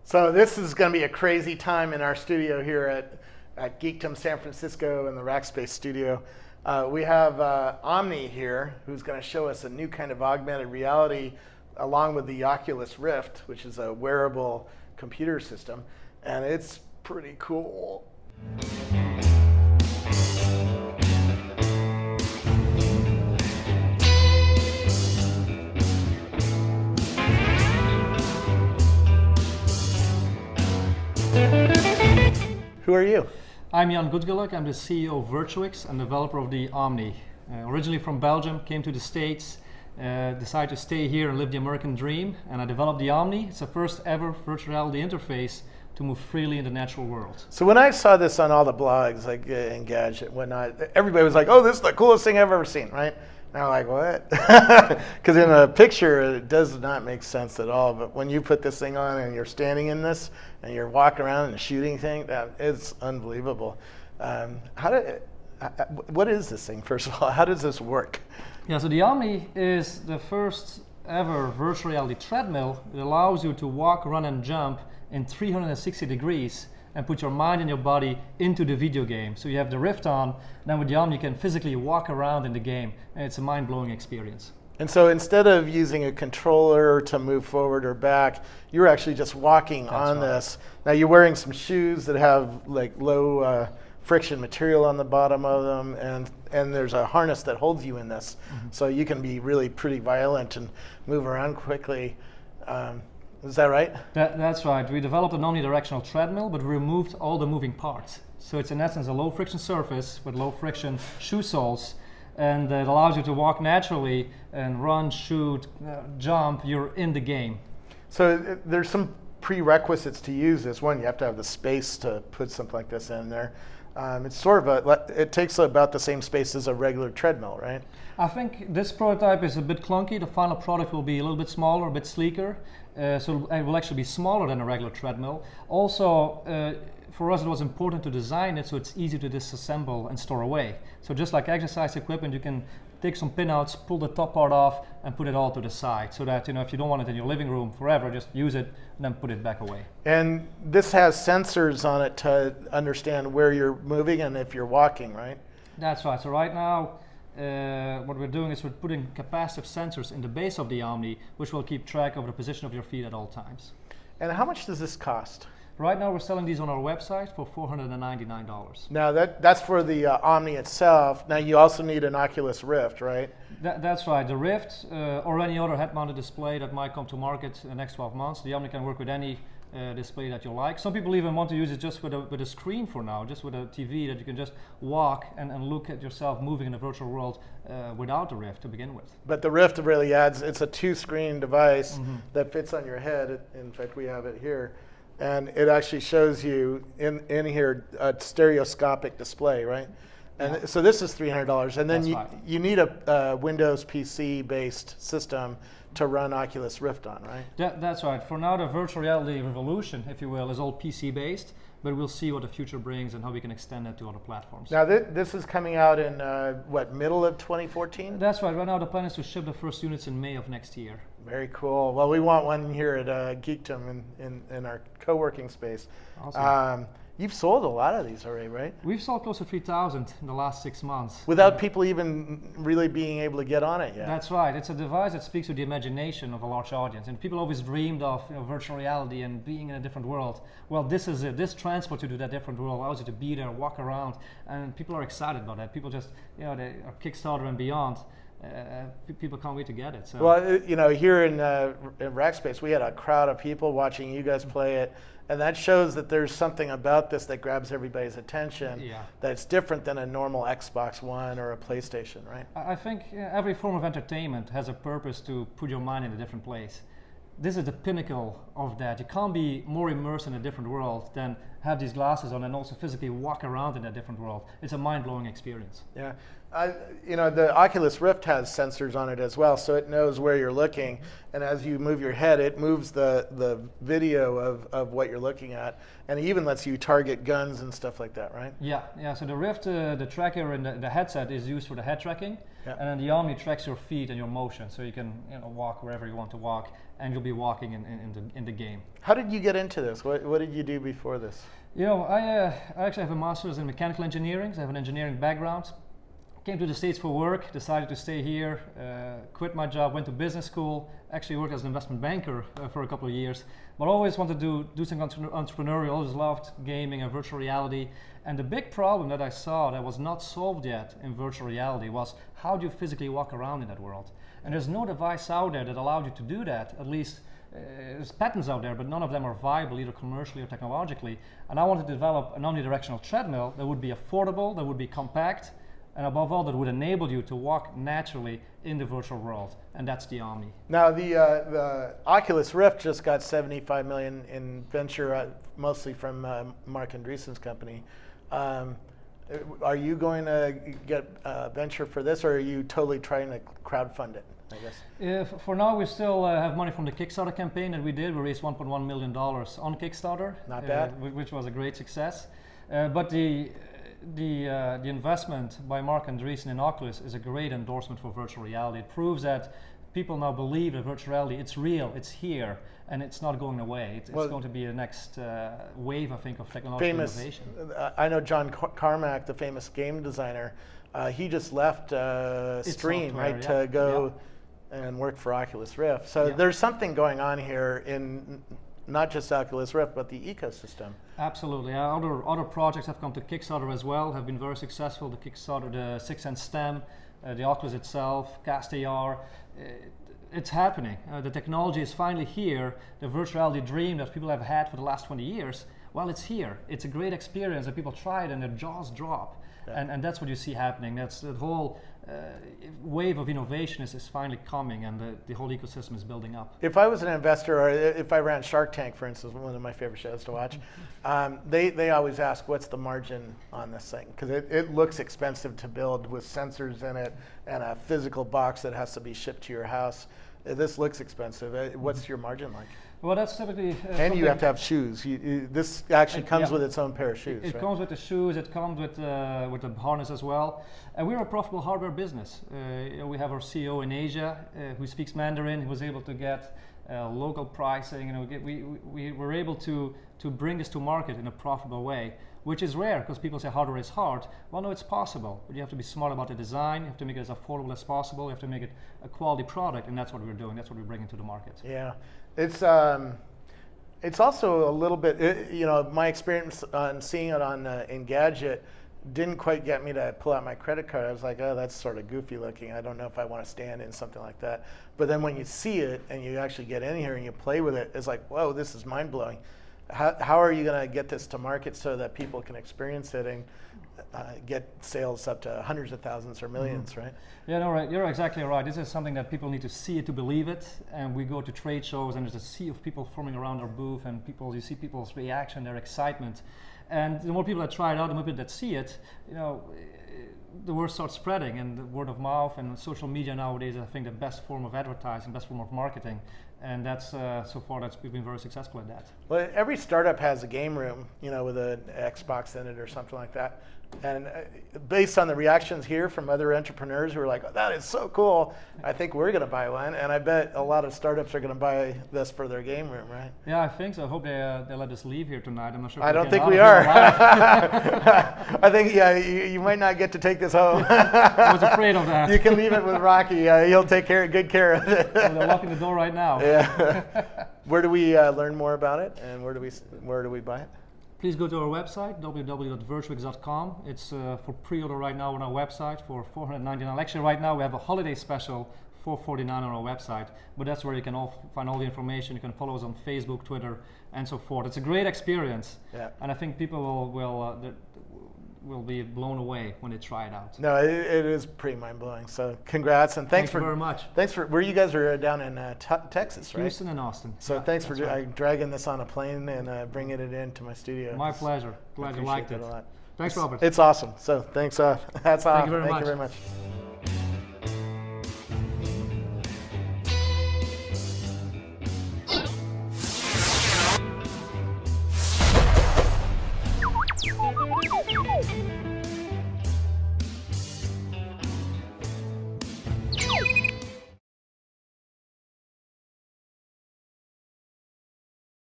So this is going to be a crazy time in our studio here at Geekdom San Francisco in the Rackspace studio. We have Omni here, who's going to show us a new kind of augmented reality along with the Oculus Rift, which is a wearable computer system, and it's pretty cool. Who are you? I'm Jan Goedgeluk. I'm the CEO of Virtuix and developer of the Omni. Originally from Belgium, came to the States, decided to stay here and live the American dream, and I developed the Omni. It's the first ever virtual reality interface to move freely in the natural world. So when I saw this on all the blogs, like Engadget and whatnot, everybody was like, "Oh, this is the coolest thing I've ever seen," right? And I'm like, "What?" Because in a picture, it does not make sense at all. But when you put this thing on and you're standing in this and you're walking around and shooting things, it's unbelievable. What is this thing, first of all? How does this work? Yeah, so the Omni is the first ever virtual reality treadmill. It allows you to walk, run, and jump in 360 degrees and put your mind and your body into the video game. So you have the Rift on, then with the Omni you can physically walk around in the game, and it's a mind-blowing experience. And so instead of using a controller to move forward or back, you're actually just walking on this. Now you're wearing some shoes that have like low friction material on the bottom of them, and there's a harness that holds you in this. Mm-hmm. So you can be really pretty violent and move around quickly. Is that right? That's right. We developed an omnidirectional treadmill, but we removed all the moving parts. So it's in essence a low friction surface with low friction shoe soles, and it allows you to walk naturally and run, shoot, jump. You're in the game. So there's some prerequisites to use this. One, you have to have the space to put something like this in there. It's sort of it takes about the same space as a regular treadmill, right? I think this prototype is a bit clunky. The final product will be a little bit smaller, a bit sleeker. So it will actually be smaller than a regular treadmill. Also, for us it was important to design it so it's easy to disassemble and store away. So just like exercise equipment, you can take some pinouts, pull the top part off, and put it all to the side, so that if you don't want it in your living room forever, just use it and then put it back away. And this has sensors on it to understand where you're moving and if you're walking, right? That's right. So right now, what we're doing is we're putting capacitive sensors in the base of the Omni, which will keep track of the position of your feet at all times. And how much does this cost? Right now we're selling these on our website for $499. Now that's for the Omni itself. Now you also need an Oculus Rift, right? That's right. The Rift or any other head-mounted display that might come to market in the next 12 months. The Omni can work with any display that you like. Some people even want to use it just with a screen for now, just with a TV that you can just walk and look at yourself moving in the virtual world without the Rift to begin with. But the Rift really adds, it's a two-screen device that fits on your head. In fact, we have it here. And it actually shows you in here a stereoscopic display, right? And so this is $300. And then you need a Windows PC-based system to run Oculus Rift on, right? That's right. For now, the virtual reality revolution, if you will, is all PC-based, but we'll see what the future brings and how we can extend that to other platforms. Now, this is coming out in, middle of 2014? That's right. Right now, the plan is to ship the first units in May of next year. Very cool. Well, we want one here at Geekdom in our co-working space. Awesome. You've sold a lot of these already, right? We've sold close to 3,000 in the last 6 months. Without people even really being able to get on it yet. That's right. It's a device that speaks to the imagination of a large audience. And people always dreamed of virtual reality and being in a different world. Well, this is it. This transports you to that different world, allows you to be there, walk around, and people are excited about that. People just, they are Kickstarter and beyond. People can't wait to get it. So. Well, here in Rackspace, we had a crowd of people watching you guys play it. And that shows that there's something about this that grabs everybody's attention. Yeah. That's different than a normal Xbox One or a PlayStation, right? I think every form of entertainment has a purpose to put your mind in a different place. This is the pinnacle of that. You can't be more immersed in a different world than have these glasses on and also physically walk around in a different world. It's a mind-blowing experience. Yeah. The Oculus Rift has sensors on it as well, so it knows where you're looking. And as you move your head, it moves the video of what you're looking at. And it even lets you target guns and stuff like that, right? Yeah. So the Rift, the tracker in the headset is used for the head tracking. Yeah. And then the Omni tracks your feet and your motion, so you can walk wherever you want to walk, and you'll be walking in the game. How did you get into this? What did you do before this? You know, I actually have a master's in mechanical engineering, so I have an engineering background. Came to the States for work, decided to stay here, quit my job, went to business school, actually worked as an investment banker for a couple of years, but always wanted to do something entrepreneurial, always loved gaming and virtual reality. And the big problem that I saw that was not solved yet in virtual reality was how do you physically walk around in that world? And there's no device out there that allowed you to do that, at least there's patents out there, but none of them are viable either commercially or technologically. And I wanted to develop an omnidirectional treadmill that would be affordable, that would be compact, and above all, that would enable you to walk naturally in the virtual world, and that's the Omni. Now, the Oculus Rift just got $75 million in venture, mostly from Marc Andreessen's company. Are you going to get venture for this, or are you totally trying to crowdfund it, I guess? For now, we still have money from the Kickstarter campaign that we did. We raised $1.1 million on Kickstarter. Not bad. Which was a great success. But the investment by Marc Andreessen in Oculus is a great endorsement for virtual reality. It proves that people now believe that virtual reality, it's real, it's here, and it's not going away. It's going to be the next wave, I think, of technological innovation. I know John Carmack, the famous game designer, he just left Stream, software, right, to go and work for Oculus Rift. So there's something going on here in not just Oculus Rift, but the ecosystem. Absolutely. Other projects have come to Kickstarter as well, have been very successful. The Kickstarter, the 6 Sense STEM, the Oculus itself, Cast AR, it's happening. The technology is finally here. The virtual reality dream that people have had for the last 20 years, well, it's here. It's a great experience that people try it and their jaws drop. Yeah. And that's what you see happening. That's the whole wave of innovation is finally coming, and the whole ecosystem is building up. If I was an investor, or if I ran Shark Tank, for instance, one of my favorite shows to watch, they always ask, what's the margin on this thing? Because it looks expensive to build with sensors in it and a physical box that has to be shipped to your house. This looks expensive. What's your margin like? Well, that's typically... and you have to have shoes. This actually comes with its own pair of shoes, It right? comes with the shoes, it comes with the harness as well. And we're a profitable hardware business. We have our CEO in Asia who speaks Mandarin. He was able to get local pricing. We were able to bring this to market in a profitable way, which is rare because people say hardware is hard. Well, no, it's possible. But you have to be smart about the design. You have to make it as affordable as possible. You have to make it a quality product, and that's what we're doing. That's what we're bringing to the market. Yeah. It's also a little bit, my experience on seeing it on Engadget didn't quite get me to pull out my credit card. I was like, oh, that's sort of goofy looking. I don't know if I want to stand in something like that. But then when you see it and you actually get in here and you play with it, it's like, whoa, this is mind blowing. How are you going to get this to market so that people can experience it and get sales up to hundreds of thousands or millions, right? Yeah, no, right. You're exactly right. This is something that people need to see it to believe it. And we go to trade shows, and there's a sea of people forming around our booth, and you see people's reaction, their excitement. And the more people that try it out, the more people that see it, the word starts spreading, and the word of mouth and social media nowadays is, I think, the best form of advertising, best form of marketing. And that's so far we've been very successful at that. Well, every startup has a game room, with an Xbox in it or something like that. And based on the reactions here from other entrepreneurs who are like, oh, that is so cool, I think we're going to buy one. And I bet a lot of startups are going to buy this for their game room, right? Yeah, I think so. I hope they let us leave here tonight. I'm not sure. I don't think we are. I think, you might not get to take this home. I was afraid of that. You can leave it with Rocky. He'll take good care of it. Well, they're locking the door right now. Yeah. Where do we learn more about it, and where do we buy it? Please go to our website, www.virtuix.com. It's for pre-order right now on our website for $499. Actually, right now we have a holiday special, $449 on our website. But that's where you can find all the information. You can follow us on Facebook, Twitter, and so forth. It's a great experience, and I think people will be blown away when they try it out. No, it is pretty mind-blowing. So congrats, and thanks very much. Thanks for where you guys are down in Texas, right? Houston and Austin. So thanks for dragging this on a plane and bringing it into my studio. My pleasure. Glad you liked it. A lot. Thanks, Robert. It's awesome. So thanks. Hats off. Thank you very much.